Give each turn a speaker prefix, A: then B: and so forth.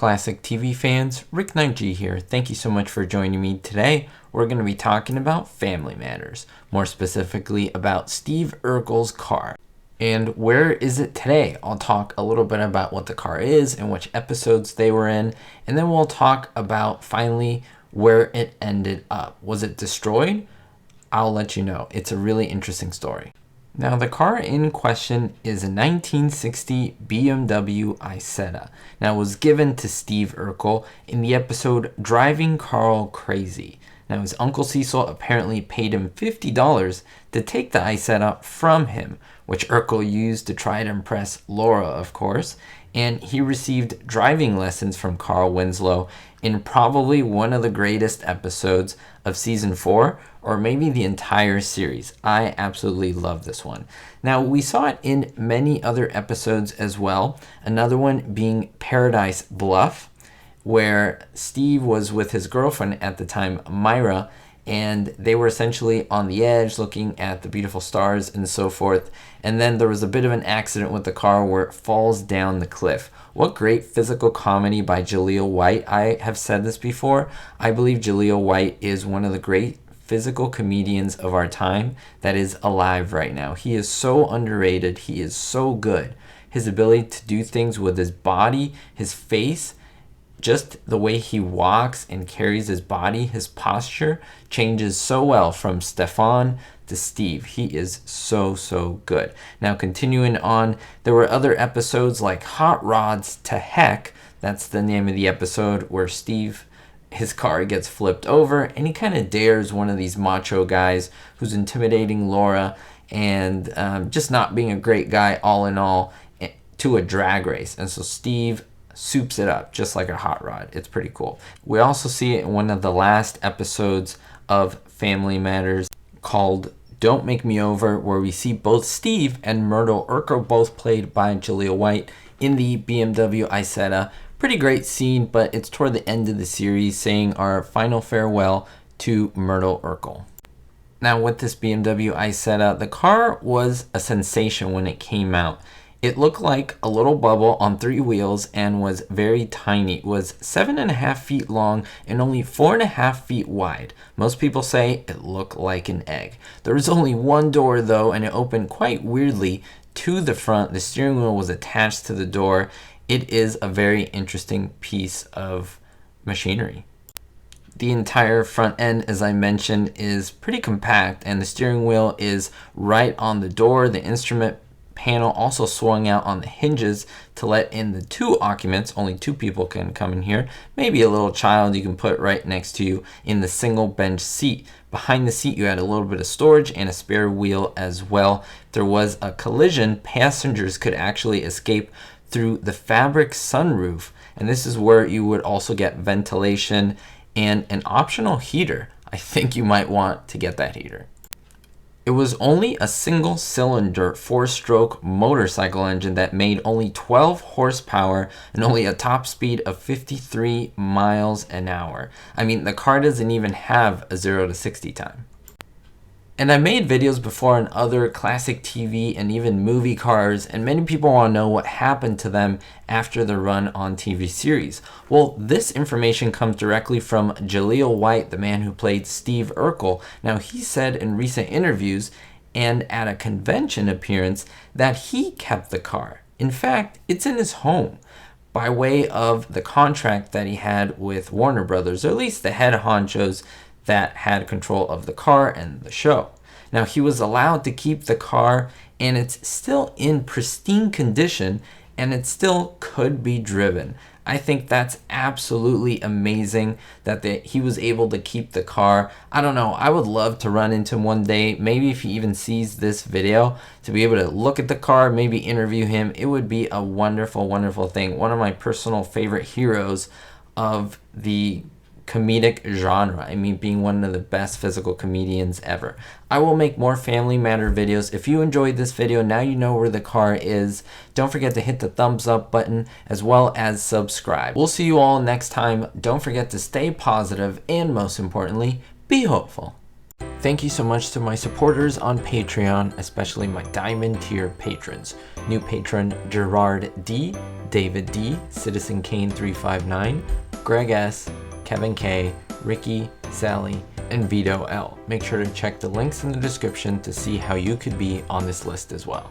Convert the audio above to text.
A: classic TV fans, Rick Knight G here. Thank you so much for joining me today. We're going to be talking about family matters, more specifically about Steve Urkel's car. And where is it today? I'll talk a little bit about what the car is and which episodes they were in, and then we'll talk about finally where it ended up. Was it destroyed? I'll let you know. It's a really interesting story. Now, the car in question is a 1960 BMW Isetta. Now, it was given to Steve Urkel in the episode Driving Carl Crazy. Now, his Uncle Cecil apparently paid him $50 to take the Isetta from him, which Urkel used to try to impress Laura, of course, and he received driving lessons from Carl Winslow in probably one of the greatest episodes of season 4, or maybe the entire series. I absolutely love this one. Now, we saw it in many other episodes as well, another one being Paradise Bluff, where Steve was with his girlfriend at the time, Myra, and they were essentially on the edge looking at the beautiful stars and so forth. And then there was a bit of an accident with the car where it falls down the cliff. What great physical comedy by Jaleel White. I have said this before. I believe Jaleel White is one of the great physical comedians of our time that is alive right now. He is so underrated. He is so good. His ability to do things with his body, his face, just the way he walks and carries his body, his posture changes so well from Stefan to Steve. He is so good. Now, continuing on, there were other episodes like Hot Rods to Heck. That's the name of the episode where Steve, his car gets flipped over and he kind of dares one of these macho guys who's intimidating Laura and just not being a great guy all in all to a drag race. And so Steve soups it up just like a hot rod. It's pretty cool. We also see it in one of the last episodes of Family Matters called Don't Make Me Over, where we see both Steve and Myrtle Urkel, both played by Jaleel White, in the BMW Isetta. Pretty great scene, but it's toward the end of the series, saying our final farewell to Myrtle Urkel. Now, with this BMW Isetta, the car was a sensation when it came out. It looked like a little bubble on 3 wheels and was very tiny. It was 7.5 feet long and only 4.5 feet wide. Most people say it looked like an egg. There was only one door though, and it opened quite weirdly to the front. The steering wheel was attached to the door. It is a very interesting piece of machinery. The entire front end, as I mentioned, is pretty compact, and the steering wheel is right on the door. The instrument panel also swung out on the hinges to let in the 2 occupants. Only 2 people can come in here. Maybe a little child you can put right next to you in the single bench seat. Behind the seat you had a little bit of storage and a spare wheel as well. If there was a collision, passengers could actually escape through the fabric sunroof, and this is where you would also get ventilation and an optional heater. I think you might want to get that heater. It was only a single-cylinder 4-stroke motorcycle engine that made only 12 horsepower and only a top speed of 53 miles an hour. I mean, the car doesn't even have a 0 to 60 time. And I made videos before on other classic TV and even movie cars, and many people want to know what happened to them after the run on TV series. Well, this information comes directly from Jaleel White, the man who played Steve Urkel. Now, he said in recent interviews and at a convention appearance that he kept the car. In fact, it's in his home by way of the contract that he had with Warner Brothers, or at least the head honchos that had control of the car and the show. Now, he was allowed to keep the car, and it's still in pristine condition, and it still could be driven. I think that's absolutely amazing that he was able to keep the car. I don't know, I would love to run into him one day, maybe if he even sees this video, to be able to look at the car, maybe interview him. It would be a wonderful thing. One of my personal favorite heroes of the comedic genre. I mean, being one of the best physical comedians ever. I will make more Family Matter videos. If you enjoyed this video, now you know where the car is. Don't forget to hit the thumbs up button as well as subscribe. We'll see you all next time. Don't forget to stay positive and most importantly, be hopeful. Thank you so much to my supporters on Patreon, especially my Diamond tier patrons. New patron Gerard D, David D, Citizen Kane 359, Greg S, Kevin K, Ricky, Sally, and Vito L. Make sure to check the links in the description to see how you could be on this list as well.